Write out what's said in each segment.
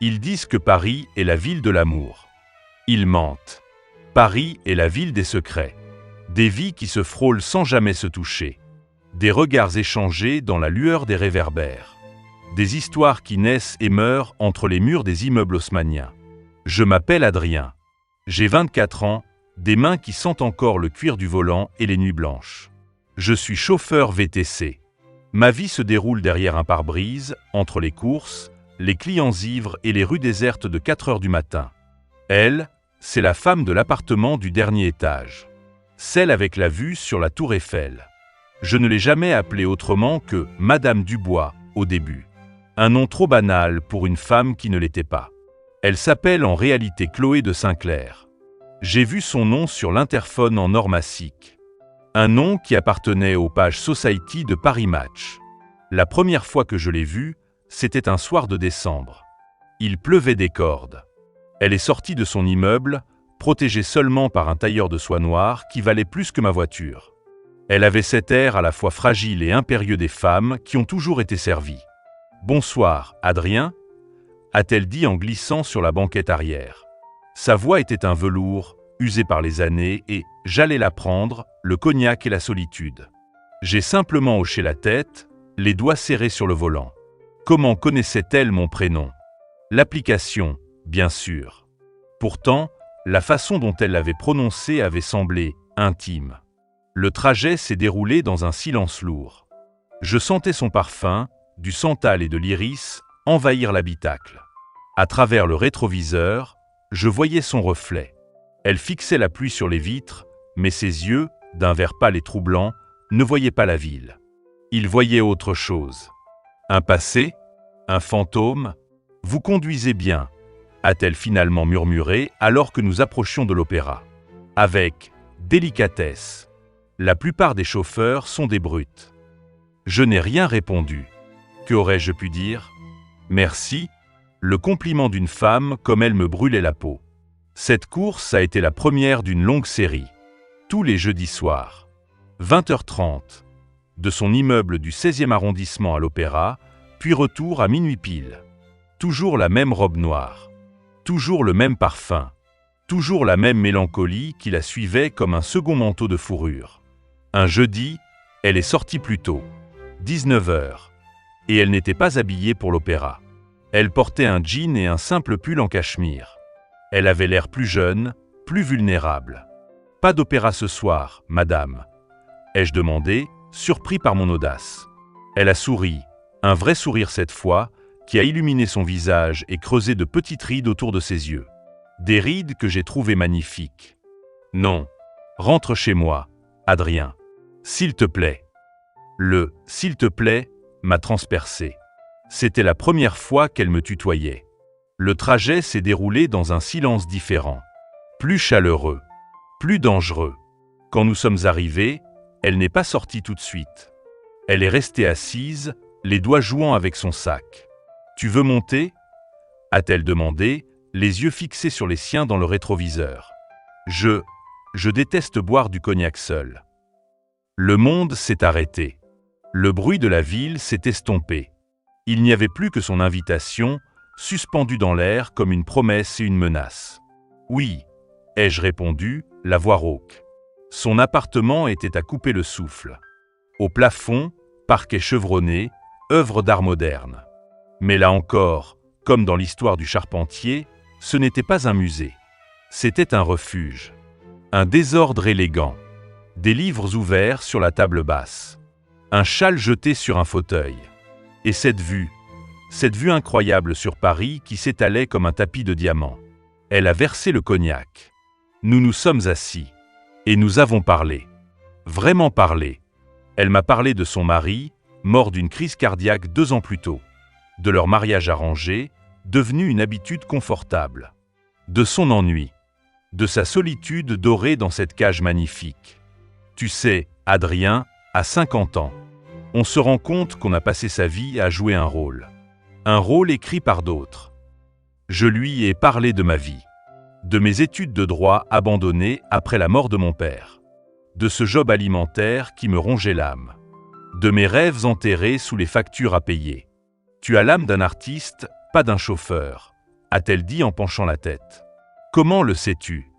Ils disent que Paris est la ville de l'amour. Ils mentent. Paris est la ville des secrets. Des vies qui se frôlent sans jamais se toucher. Des regards échangés dans la lueur des réverbères. Des histoires qui naissent et meurent entre les murs des immeubles haussmanniens. Je m'appelle Adrien. J'ai 24 ans, des mains qui sentent encore le cuir du volant et les nuits blanches. Je suis chauffeur VTC. Ma vie se déroule derrière un pare-brise, entre les courses, les clients ivres et les rues désertes de 4 heures du matin. Elle, c'est la femme de l'appartement du dernier étage. Celle avec la vue sur la tour Eiffel. Je ne l'ai jamais appelée autrement que Madame Dubois au début. Un nom trop banal pour une femme qui ne l'était pas. Elle s'appelle en réalité Chloé de Saint-Clair. J'ai vu son nom sur l'interphone en or massique. Un nom qui appartenait aux pages Society de Paris Match. La première fois que je l'ai vue, c'était un soir de décembre. Il pleuvait des cordes. Elle est sortie de son immeuble, protégée seulement par un tailleur de soie noire qui valait plus que ma voiture. Elle avait cet air à la fois fragile et impérieux des femmes qui ont toujours été servies. « Bonsoir, Adrien » a-t-elle dit en glissant sur la banquette arrière. Sa voix était un velours, usé par les années, et j'allais la prendre, le cognac et la solitude. J'ai simplement hoché la tête, les doigts serrés sur le volant. Comment connaissait-elle mon prénom? L'application, bien sûr. Pourtant, la façon dont elle l'avait prononcé avait semblé intime. Le trajet s'est déroulé dans un silence lourd. Je sentais son parfum, du santal et de l'iris, envahir l'habitacle. À travers le rétroviseur, je voyais son reflet. Elle fixait la pluie sur les vitres, mais ses yeux, d'un vert pâle et troublant, ne voyaient pas la ville. Ils voyaient autre chose. Un passé? Un fantôme? Vous conduisez bien, a-t-elle finalement murmuré alors que nous approchions de l'opéra. Avec délicatesse. La plupart des chauffeurs sont des brutes. Je n'ai rien répondu. Que aurais-je pu dire? Merci, le compliment d'une femme comme elle me brûlait la peau. Cette course a été la première d'une longue série. Tous les jeudis soirs. 20h30. De son immeuble du 16e arrondissement à l'opéra, puis retour à minuit pile. Toujours la même robe noire. Toujours le même parfum. Toujours la même mélancolie qui la suivait comme un second manteau de fourrure. Un jeudi, elle est sortie plus tôt. 19h. Et elle n'était pas habillée pour l'opéra. Elle portait un jean et un simple pull en cachemire. Elle avait l'air plus jeune, plus vulnérable. « Pas d'opéra ce soir, madame ?» ai-je demandé, surpris par mon audace. Elle a souri, un vrai sourire cette fois, qui a illuminé son visage et creusé de petites rides autour de ses yeux. Des rides que j'ai trouvées magnifiques. « Non, rentre chez moi, Adrien. S'il te plaît. » Le « s'il te plaît » m'a transpercé. C'était la première fois qu'elle me tutoyait. Le trajet s'est déroulé dans un silence différent. Plus chaleureux, plus dangereux. Quand nous sommes arrivés, elle n'est pas sortie tout de suite. Elle est restée assise, les doigts jouant avec son sac. « Tu veux monter ?» a-t-elle demandé, les yeux fixés sur les siens dans le rétroviseur. Je déteste boire du cognac seul. Le monde s'est arrêté. Le bruit de la ville s'est estompé. Il n'y avait plus que son invitation, suspendue dans l'air comme une promesse et une menace. « Oui », ai-je répondu, la voix rauque. Son appartement était à couper le souffle. Au plafond, parquet chevronné, œuvre d'art moderne. Mais là encore, comme dans l'histoire du charpentier, ce n'était pas un musée. C'était un refuge. Un désordre élégant. Des livres ouverts sur la table basse. Un châle jeté sur un fauteuil. Et cette vue incroyable sur Paris qui s'étalait comme un tapis de diamants. Elle a versé le cognac. Nous nous sommes assis. Et nous avons parlé. Vraiment parlé. Elle m'a parlé de son mari, mort d'une crise cardiaque 2 ans plus tôt. De leur mariage arrangé, devenu une habitude confortable. De son ennui. De sa solitude dorée dans cette cage magnifique. Tu sais, Adrien, à 50 ans, on se rend compte qu'on a passé sa vie à jouer un rôle. Un rôle écrit par d'autres. Je lui ai parlé de ma vie. De mes études de droit abandonnées après la mort de mon père. De ce job alimentaire qui me rongeait l'âme. De mes rêves enterrés sous les factures à payer. Tu as l'âme d'un artiste, pas d'un chauffeur, a-t-elle dit en penchant la tête. Comment le sais-tu?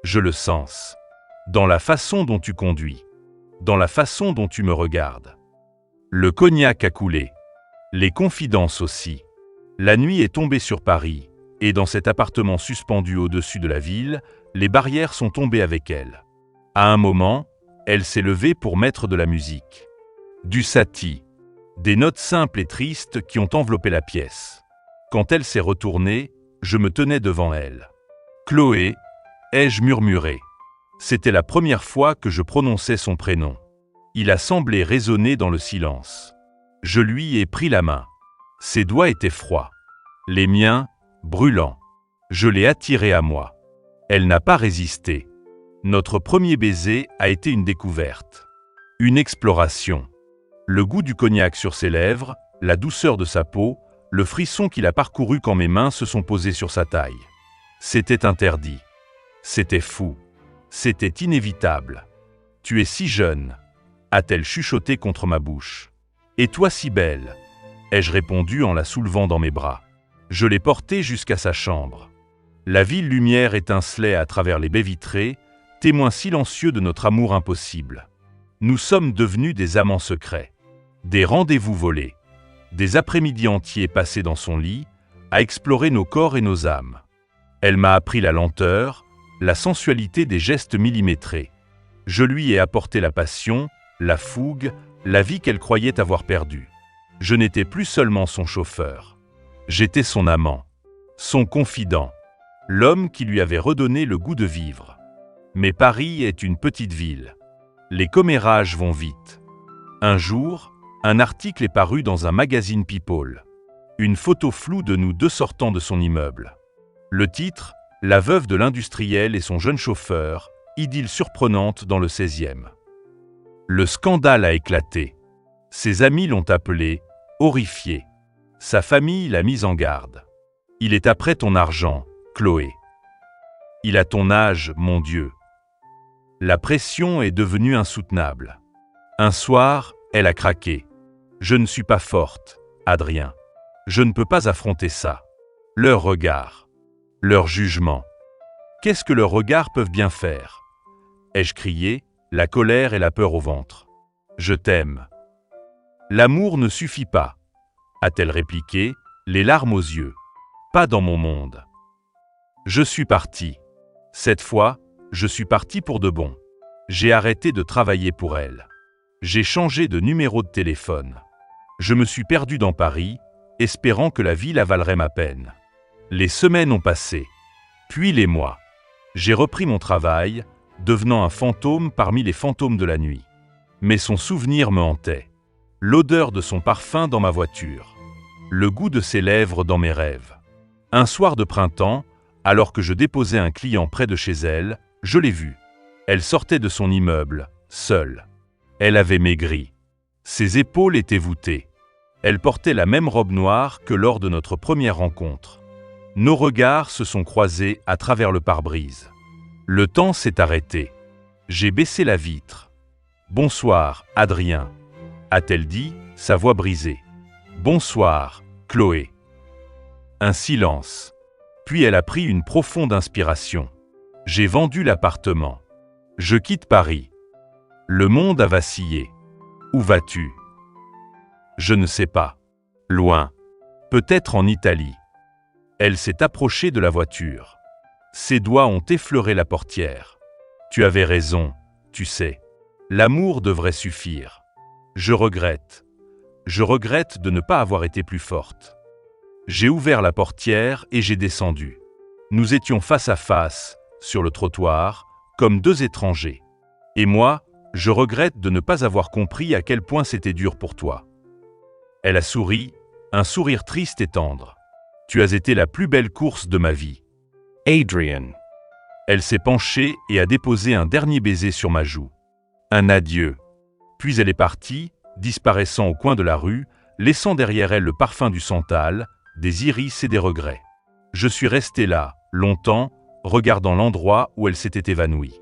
Je le sens. Dans la façon dont tu conduis. Dans la façon dont tu me regardes. Le cognac a coulé. Les confidences aussi. La nuit est tombée sur Paris, et dans cet appartement suspendu au-dessus de la ville, les barrières sont tombées avec elle. À un moment, elle s'est levée pour mettre de la musique. Du Satie. Des notes simples et tristes qui ont enveloppé la pièce. Quand elle s'est retournée, je me tenais devant elle. Chloé, ai-je murmuré. C'était la première fois que je prononçais son prénom. Il a semblé résonner dans le silence. Je lui ai pris la main. Ses doigts étaient froids. Les miens, brûlants. Je l'ai attirée à moi. Elle n'a pas résisté. Notre premier baiser a été une découverte. Une exploration. Le goût du cognac sur ses lèvres, la douceur de sa peau, le frisson qu'il a parcouru quand mes mains se sont posées sur sa taille. C'était interdit. C'était fou. C'était inévitable. Tu es si jeune, a-t-elle chuchoté contre ma bouche. Et toi si belle, ai-je répondu en la soulevant dans mes bras. Je l'ai portée jusqu'à sa chambre. La ville lumière étincelait à travers les baies vitrées, témoin silencieux de notre amour impossible. Nous sommes devenus des amants secrets, des rendez-vous volés, des après-midi entiers passés dans son lit, à explorer nos corps et nos âmes. Elle m'a appris la lenteur, la sensualité des gestes millimétrés. Je lui ai apporté la passion, la fougue, la vie qu'elle croyait avoir perdue. Je n'étais plus seulement son chauffeur. J'étais son amant, son confident, l'homme qui lui avait redonné le goût de vivre. Mais Paris est une petite ville. Les commérages vont vite. Un jour, un article est paru dans un magazine People. Une photo floue de nous deux sortant de son immeuble. Le titre, la veuve de l'industriel et son jeune chauffeur, idylle surprenante dans le 16e. Le scandale a éclaté. Ses amis l'ont appelé, horrifié. Sa famille l'a mise en garde. Il est après ton argent, Chloé. Il a ton âge, mon Dieu. La pression est devenue insoutenable. Un soir, elle a craqué. Je ne suis pas forte, Adrien. Je ne peux pas affronter ça. Leur regard. Leur jugement. Qu'est-ce que leurs regards peuvent bien faire? Ai-je crié, la colère et la peur au ventre. Je t'aime. L'amour ne suffit pas, a-t-elle répliqué, les larmes aux yeux. Pas dans mon monde. Je suis parti. Cette fois, je suis parti pour de bon. J'ai arrêté de travailler pour elle. J'ai changé de numéro de téléphone. Je me suis perdu dans Paris, espérant que la ville avalerait ma peine. Les semaines ont passé, puis les mois. J'ai repris mon travail, devenant un fantôme parmi les fantômes de la nuit. Mais son souvenir me hantait. L'odeur de son parfum dans ma voiture. Le goût de ses lèvres dans mes rêves. Un soir de printemps, alors que je déposais un client près de chez elle, je l'ai vue. Elle sortait de son immeuble, seule. Elle avait maigri. Ses épaules étaient voûtées. Elle portait la même robe noire que lors de notre première rencontre. Nos regards se sont croisés à travers le pare-brise. Le temps s'est arrêté. J'ai baissé la vitre. « Bonsoir, Adrien », a-t-elle dit, sa voix brisée. « Bonsoir, Chloé ». Un silence. Puis elle a pris une profonde inspiration. J'ai vendu l'appartement. Je quitte Paris. Le monde a vacillé. Où vas-tu? Je ne sais pas. Loin. Peut-être en Italie. Elle s'est approchée de la voiture. Ses doigts ont effleuré la portière. Tu avais raison, tu sais. L'amour devrait suffire. Je regrette. Je regrette de ne pas avoir été plus forte. J'ai ouvert la portière et j'ai descendu. Nous étions face à face, sur le trottoir, comme deux étrangers. Et moi, je regrette de ne pas avoir compris à quel point c'était dur pour toi. Elle a souri, un sourire triste et tendre. Tu as été la plus belle course de ma vie. Adrian. Elle s'est penchée et a déposé un dernier baiser sur ma joue. Un adieu. Puis elle est partie, disparaissant au coin de la rue, laissant derrière elle le parfum du santal, des iris et des regrets. Je suis resté là, longtemps, regardant l'endroit où elle s'était évanouie.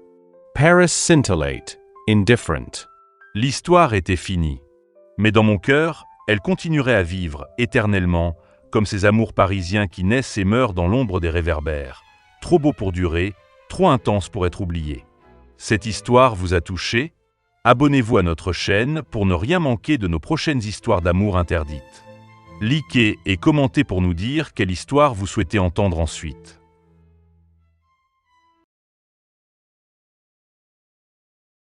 Paris scintillate, indifferent. L'histoire était finie. Mais dans mon cœur, elle continuerait à vivre, éternellement, comme ces amours parisiens qui naissent et meurent dans l'ombre des réverbères, trop beaux pour durer, trop intenses pour être oubliés. Cette histoire vous a touché? Abonnez-vous à notre chaîne pour ne rien manquer de nos prochaines histoires d'amour interdites. Likez et commentez pour nous dire quelle histoire vous souhaitez entendre ensuite.